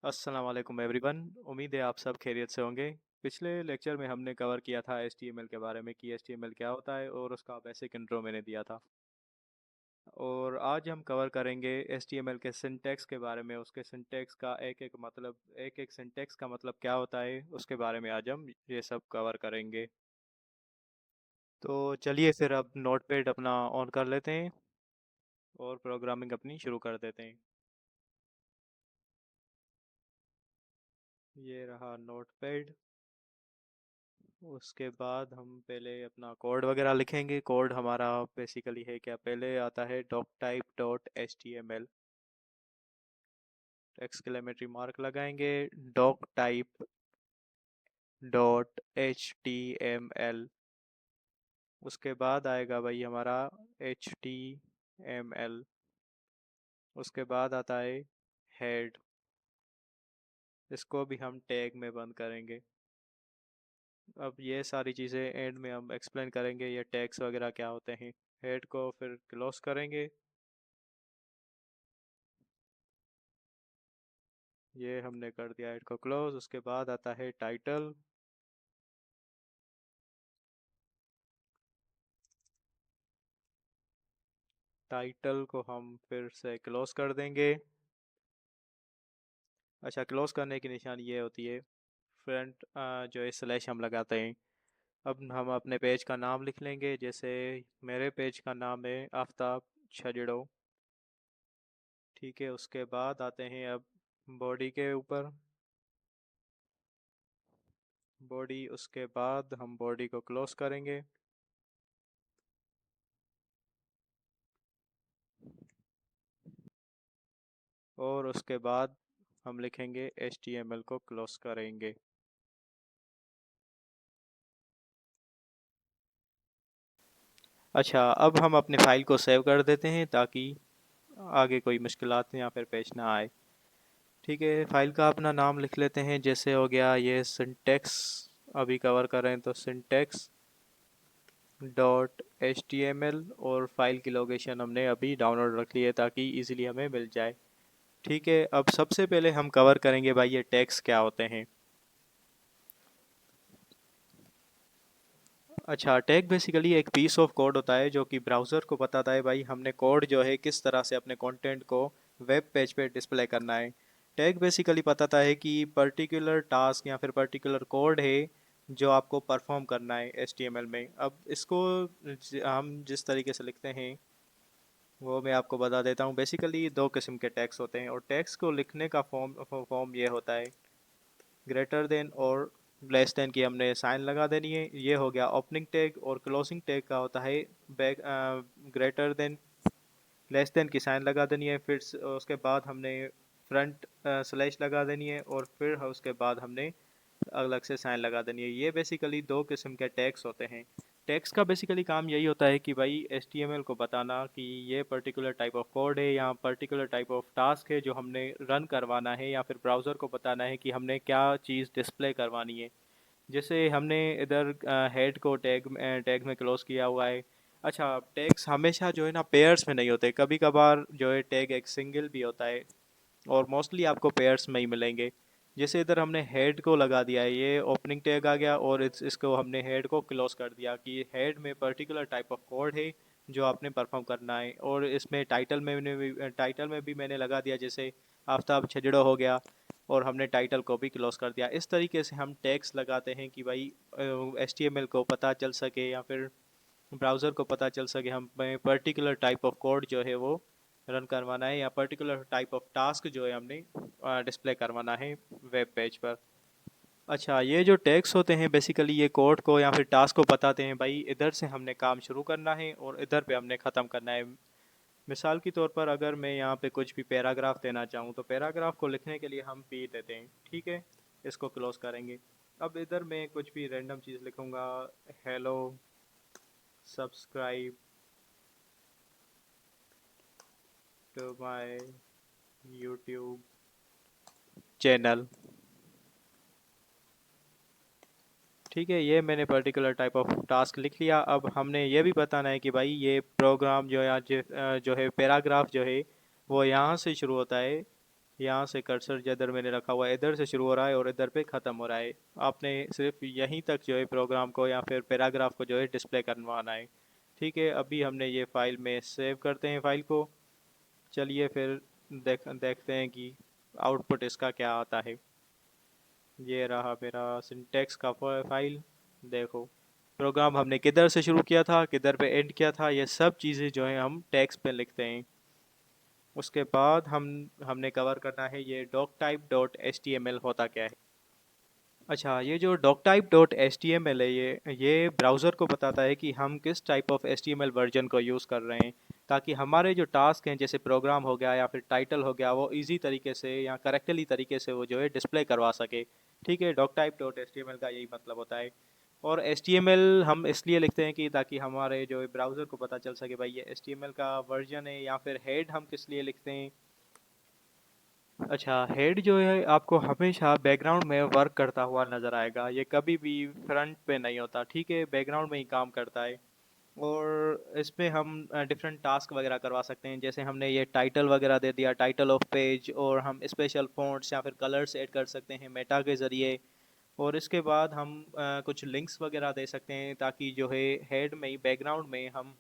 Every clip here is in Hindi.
अस्सलाम वालेकुम एवरीवन। उम्मीद है आप सब खैरियत से होंगे। पिछले लेक्चर में हमने कवर किया था HTML के बारे में कि HTML क्या होता है और उसका बेसिक इंट्रो मैंने दिया था। और आज हम कवर करेंगे HTML के सिंटैक्स के बारे में, उसके सिंटैक्स का एक एक सिंटैक्स का मतलब क्या होता है उसके बारे में आज हम ये सब कवर करेंगे। तो चलिए फिर अब नोटपैड अपना ऑन कर लेते हैं और प्रोग्रामिंग अपनी शुरू कर देते हैं। ये रहा नोटपैड। उसके बाद हम पहले अपना कोड वगैरह लिखेंगे। कोड हमारा बेसिकली है क्या, पहले आता है doctype.html। एक्सक्लेमेटरी मार्क लगाएंगे। doctype.html। उसके बाद आएगा भाई हमारा html। उसके बाद आता है हेड। इसको भी हम टैग में बंद करेंगे। अब ये सारी चीज़ें एंड में हम एक्सप्लेन करेंगे, ये टैग्स वगैरह क्या होते हैं। हेड को फिर क्लोज करेंगे। ये हमने कर दिया हेड को क्लोज। उसके बाद आता है टाइटल। टाइटल को हम फिर से क्लोज कर देंगे। अच्छा, क्लोज करने की निशानी ये होती है फ्रंट जो है स्लैश हम लगाते हैं। अब हम अपने पेज का नाम लिख लेंगे, जैसे मेरे पेज का नाम है आफ्ताब छजड़ो। ठीक है, उसके बाद आते हैं अब बॉडी के ऊपर। बॉडी, उसके बाद हम बॉडी को क्लोज करेंगे। और उसके बाद हम लिखेंगे HTML को क्लोज करेंगे। अच्छा, अब हम अपने फाइल को सेव कर देते हैं ताकि आगे कोई मुश्किलात या फिर पेश ना आए। ठीक है, फाइल का अपना नाम लिख लेते हैं, जैसे हो गया ये सिंटेक्स। अभी कवर कर रहे हैं तो सिंटेक्स डॉट HTML। और फाइल की लोकेशन हमने अभी डाउनलोड रख ली है ताकि इजीली हमें मिल जाए। ठीक है, अब सबसे पहले हम कवर करेंगे भाई ये टैग्स क्या होते हैं। अच्छा, टैग बेसिकली एक पीस ऑफ कोड होता है जो कि ब्राउज़र को बताता है भाई हमने कोड जो है किस तरह से अपने कंटेंट को वेब पेज पे डिस्प्ले करना है। टैग बेसिकली बताता है कि पर्टिकुलर टास्क या फिर पर्टिकुलर कोड है जो आपको परफॉर्म करना है HTML में। अब इसको हम जिस तरीके से लिखते हैं वो मैं आपको बता देता हूँ। बेसिकली दो किस्म के टैग्स होते हैं और टैग्स को लिखने का फॉर्म ये होता है ग्रेटर देन और लेस देन की हमने साइन लगा देनी है। ये हो गया ओपनिंग टैग। और क्लोजिंग टैग का होता है back greater than less than की साइन लगा देनी है। फिर उसके बाद हमने फ्रंट स्लैश लगा देनी है और फिर उसके बाद हमने अलग से साइन लगा देनी है। ये बेसिकली दो किस्म के टैग्स होते हैं। टैग्स का बेसिकली काम यही होता है कि भाई HTML को बताना कि ये पर्टिकुलर टाइप ऑफ कोड है या पर्टिकुलर टाइप ऑफ टास्क है जो हमने रन करवाना है, या फिर ब्राउज़र को बताना है कि हमने क्या चीज़ डिस्प्ले करवानी है। जैसे हमने इधर हेड को टैग में क्लोज किया हुआ है। अच्छा, टैग्स हमेशा जो है ना पेयर्स में नहीं होते, कभी कभार जो है टैग एक सिंगल भी होता है और मोस्टली आपको पेयर्स में ही मिलेंगे। जैसे इधर हमने हेड को लगा दिया है, ये ओपनिंग टैग आ गया और इसको हमने हेड को क्लोज कर दिया कि हेड में पर्टिकुलर टाइप ऑफ कोड है जो आपने परफॉर्म करना है। और इसमें टाइटल में भी मैंने लगा दिया, जैसे आफ्ताब छजड़ो हो गया और हमने टाइटल को भी क्लोज कर दिया। इस तरीके से हम टैग्स लगाते हैं कि भाई HTML को पता चल सके या फिर ब्राउज़र को पता चल सके हमें पर्टिकुलर टाइप ऑफ कोड जो है वो रन करवाना है या पर्टिकुलर टाइप ऑफ टास्क जो है हमने डिस्प्ले करवाना है वेब पेज पर। अच्छा, ये जो टैग्स होते हैं बेसिकली ये कोड को या फिर टास्क को बताते हैं भाई इधर से हमने काम शुरू करना है और इधर पे हमने ख़त्म करना है। मिसाल के तौर पर अगर मैं यहाँ पे कुछ भी पैराग्राफ देना चाहूँ तो पैराग्राफ को लिखने के लिए हम पी देते हैं। ठीक है, इसको क्लोज करेंगे। अब इधर मैं कुछ भी रैंडम चीज़ लिखूँगा, hello subscribe to my YouTube channel. ठीक है, ये मैंने पर्टिकुलर टाइप ऑफ टास्क लिख लिया। अब हमने ये भी बताना है कि भाई ये प्रोग्राम जो है आज जो है पैराग्राफ जो है वो यहाँ से शुरू होता है यहाँ से कर्सर जिधर मैंने रखा हुआ है इधर से शुरू हो रहा है और इधर पे ख़त्म हो रहा है। आपने सिर्फ यहीं तक जो है प्रोग्राम को या फिर पैराग्राफ को जो है डिस्प्ले करवाना है। ठीक है, अभी हमने ये फ़ाइल में सेव करते हैं फ़ाइल को। चलिए फिर देखते हैं कि आउटपुट इसका क्या आता है। ये रहा मेरा सिंटेक्स का फाइल। देखो, प्रोग्राम हमने किधर से शुरू किया था, किधर पे एंड किया था, ये सब चीज़ें जो है हम टेक्स्ट पे लिखते हैं। उसके बाद हमने कवर करना है ये doctype.html होता क्या है। अच्छा, ये जो doctype.html है, ये ब्राउज़र को बताता है कि हम किस टाइप ऑफ HTML वर्जन को यूज़ कर रहे हैं, ताकि हमारे जो टास्क हैं जैसे प्रोग्राम हो गया या फिर टाइटल हो गया वो इजी तरीके से या करेक्टली तरीके से वो जो है डिस्प्ले करवा सके। ठीक है, doctype.html का यही मतलब होता है। और HTML हम इसलिए लिखते हैं कि ताकि हमारे जो ब्राउज़र को पता चल सके भाई ये HTML का वर्जन है। या फिर हेड हम किस लिए लिखते हैं। अच्छा, हेड जो है आपको हमेशा बैकग्राउंड में वर्क करता हुआ नज़र आएगा, ये कभी भी फ्रंट पे नहीं होता। ठीक है, बैकग्राउंड में ही काम करता है। और इसमें हम डिफरेंट टास्क वगैरह करवा सकते हैं, जैसे हमने ये टाइटल वगैरह दे दिया, टाइटल ऑफ पेज, और हम स्पेशल फ़ॉन्ट्स या फिर कलर्स ऐड कर सकते हैं मेटा के ज़रिए। और इसके बाद हम कुछ लिंक्स वगैरह दे सकते हैं ताकि जो है हेड में ही बैकग्राउंड में हम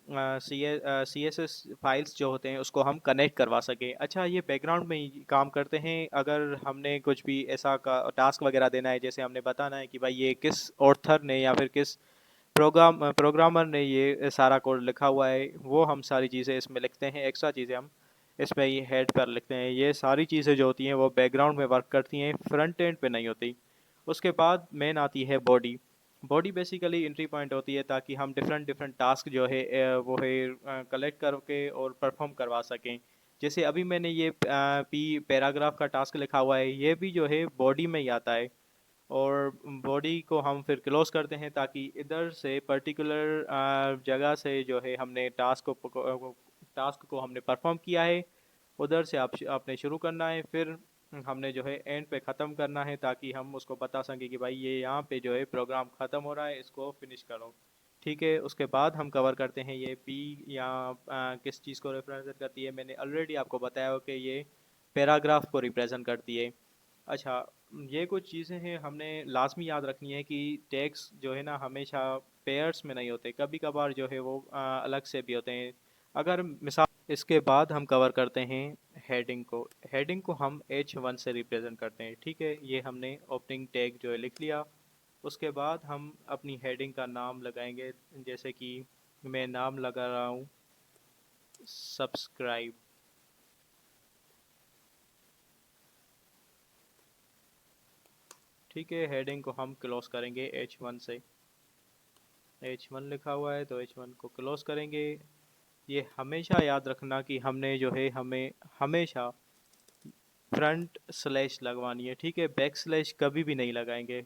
सी एस एस फाइल्स जो होते हैं उसको हम कनेक्ट करवा सकें। अच्छा, ये बैकग्राउंड में ही काम करते हैं। अगर हमने कुछ भी ऐसा का टास्क वगैरह देना है, जैसे हमने बताना है कि भाई ये किस ऑथर ने या फिर किस प्रोग्रामर ने ये सारा कोड लिखा हुआ है, वो हम सारी चीज़ें इसमें लिखते हैं। एक्स्ट्रा चीज़ें हम इसमें ये हेड पर लिखते हैं। ये सारी चीज़ें जो होती हैं वो बैकग्राउंड में वर्क करती हैं, फ्रंट एंड पे नहीं होती। उसके बाद मेन आती है body. Body basically entry point होती है ताकि हम डिफरेंट डिफरेंट टास्क जो है वो है कलेक्ट करके और परफॉर्म करवा सकें। जैसे अभी मैंने ये पी पैराग्राफ का टास्क लिखा हुआ है, ये भी जो है बॉडी में ही आता है। और बॉडी को हम फिर क्लोज करते हैं ताकि इधर से पर्टिकुलर जगह से जो है हमने टास्क को हमने परफॉर्म किया है, उधर से आपने शुरू करना है। फिर हमने जो है एंड पे ख़त्म करना है ताकि हम उसको बता सकें कि भाई ये यहाँ पे जो है प्रोग्राम ख़त्म हो रहा है, इसको फिनिश करो। ठीक है, उसके बाद हम कवर करते हैं ये पी या किस चीज़ को रिप्रेजेंट करती है। मैंने ऑलरेडी आपको बताया हो कि ये पैराग्राफ को रिप्रेजेंट करती है। अच्छा, ये कुछ चीज़ें हैं हमने लाजमी याद रखनी है कि टैग्स जो है ना हमेशा पेयर्स में नहीं होते, कभी कभार जो है वो अलग से भी होते हैं। अगर मिसाल, इसके बाद हम कवर करते हैं हेडिंग को। हेडिंग को हम H1 से रिप्रेजेंट करते हैं। ठीक है, ये हमने ओपनिंग टैग जो है लिख लिया। उसके बाद हम अपनी हेडिंग का नाम लगाएंगे, जैसे कि मैं नाम लगा रहा हूँ सब्सक्राइब। ठीक है, हेडिंग को हम क्लोज करेंगे H1 से। H1 लिखा हुआ है तो H1 को क्लोज करेंगे। ये हमेशा याद रखना कि हमने जो है हमें हमेशा फ्रंट स्लैश लगवानी है। ठीक है, बैक स्लैश कभी भी नहीं लगाएंगे।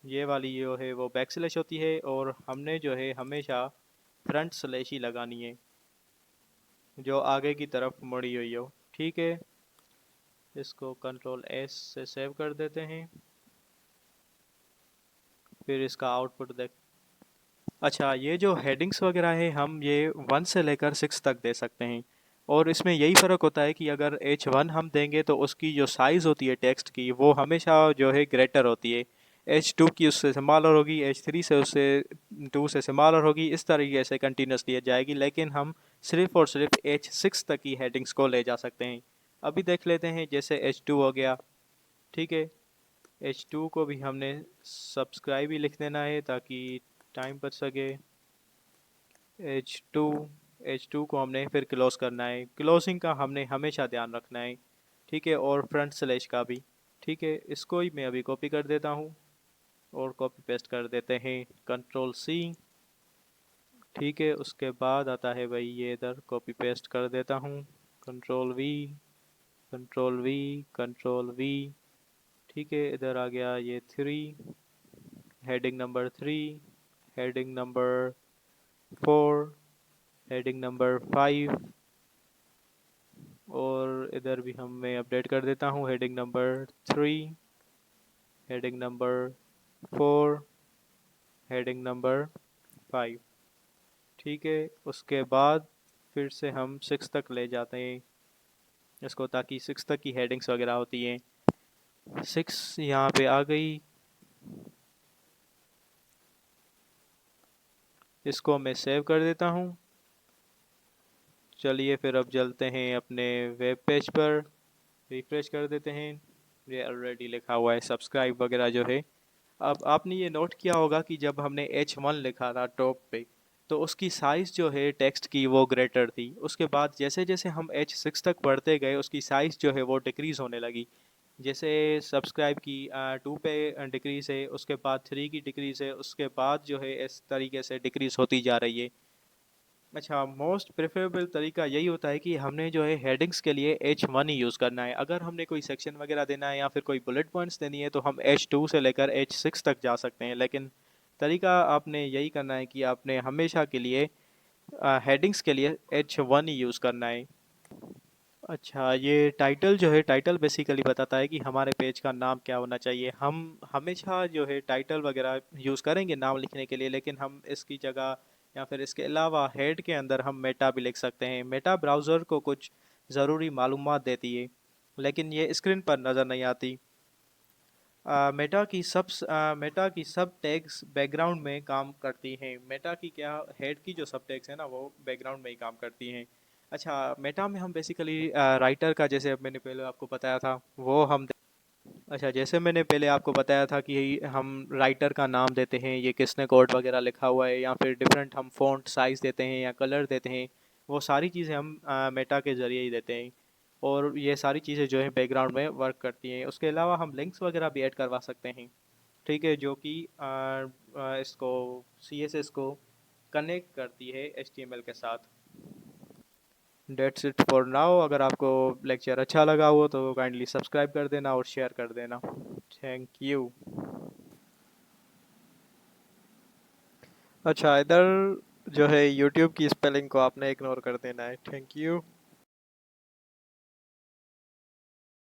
ये वाली जो है वो बैक स्लैश होती है और हमने जो है हमेशा फ्रंट स्लैश ही लगानी है जो आगे की तरफ मुड़ी हुई हो। ठीक है, इसको कंट्रोल एस से सेव कर देते हैं। फिर इसका आउटपुट देख। अच्छा, ये जो हेडिंग्स वगैरह है हम ये 1 से लेकर 6 तक दे सकते हैं। और इसमें यही फ़र्क होता है कि अगर H1 हम देंगे तो उसकी जो साइज़ होती है टेक्स्ट की वो हमेशा जो है ग्रेटर होती है। H2 की उससे स्मॉलर होगी, H3 से उससे 2 से स्मॉलर होगी, इस तरीके से कंटिन्यूसली जाएगी। लेकिन हम सिर्फ़ और सिर्फ H6 तक की हेडिंग्स को ले जा सकते हैं। अभी देख लेते हैं, जैसे H2 हो गया। ठीक है, H2 को भी हमने सब्सक्राइब ही लिख देना है ताकि टाइम बच सके। H2 H2 को हमने फिर क्लोज करना है। क्लोजिंग का हमने हमेशा ध्यान रखना है। ठीक है, और फ्रंट स्लैश का भी। ठीक है, इसको ही मैं अभी कॉपी कर देता हूँ और कॉपी पेस्ट कर देते हैं, कंट्रोल सी। ठीक है, उसके बाद आता है भाई ये इधर कॉपी पेस्ट कर देता हूँ, control we, control we, control we. ठीक है, इधर आ गया ये 3, heading number 3, heading number 4, heading number 5। और इधर भी हम मैं अपडेट कर देता हूँ, heading number 3, heading number 4, heading number 5। ठीक है, उसके बाद फिर से हम 6 तक ले जाते हैं। इसको, ताकि 6 तक की हेडिंग्स वगैरह होती हैं। 6 यहाँ पे आ गई। इसको मैं सेव कर देता हूँ। चलिए फिर अब चलते हैं अपने वेब पेज पर, रिफ्रेश कर देते हैं। ये ऑलरेडी लिखा हुआ है सब्सक्राइब वगैरह जो है। अब आपने ये नोट किया होगा कि जब हमने H1 लिखा था टॉप पे, तो उसकी साइज़ जो है टेक्स्ट की वो ग्रेटर थी। उसके बाद जैसे जैसे हम H6 तक बढ़ते गए उसकी साइज़ जो है वो डिक्रीज़ होने लगी। जैसे सब्सक्राइब की 2 पे डिक्रीज़ है, उसके बाद 3 की डिक्रीज़ है, उसके बाद जो है इस तरीके से डिक्रीज़ होती जा रही है। अच्छा, मोस्ट प्रेफरेबल तरीका यही होता है कि हमने जो है हेडिंग्स के लिए H1 ही यूज़ करना है। अगर हमने कोई सेक्शन वगैरह देना है या फिर कोई बुलेट पॉइंट्स देनी है तो हम H2 से लेकर H6 तक जा सकते हैं, लेकिन तरीका आपने यही करना है कि आपने हमेशा के लिए हेडिंग्स के लिए H1 ही यूज़ करना है। अच्छा, ये टाइटल जो है, टाइटल बेसिकली बताता है कि हमारे पेज का नाम क्या होना चाहिए। हम हमेशा जो है टाइटल वगैरह यूज़ करेंगे नाम लिखने के लिए, लेकिन हम इसकी जगह या फिर इसके अलावा हेड के अंदर हम मेटा भी लिख सकते हैं। मेटा ब्राउज़र को कुछ ज़रूरी मालूमात देती है, लेकिन ये स्क्रीन पर नज़र नहीं आती। मेटा की सब टैग्स बैकग्राउंड में काम करती हैं। मेटा की क्या, हेड की जो सब टैग्स है ना, वो बैकग्राउंड में ही काम करती हैं। अच्छा, मेटा में हम बेसिकली राइटर का, जैसे अब मैंने पहले आपको बताया था, वो हम अच्छा, जैसे मैंने पहले आपको बताया था कि हम राइटर का नाम देते हैं, ये किसने कोड वगैरह लिखा हुआ है, या फिर डिफरेंट हम फ़ॉन्ट साइज़ देते हैं या कलर देते हैं। वो सारी चीज़ें हम मेटा के ज़रिए ही देते हैं, और ये सारी चीज़ें जो है बैकग्राउंड में वर्क करती हैं। उसके अलावा हम लिंक्स वगैरह भी ऐड करवा सकते हैं, ठीक है, जो कि इसको, CSS को कनेक्ट करती है HTML के साथ। That's it for now. अगर आपको लेक्चर अच्छा लगा हो तो काइंडली सब्सक्राइब कर देना और शेयर कर देना। Thank you. अच्छा, इधर जो है यूट्यूब की स्पेलिंग को आपने इग्नोर कर देना है। Thank you.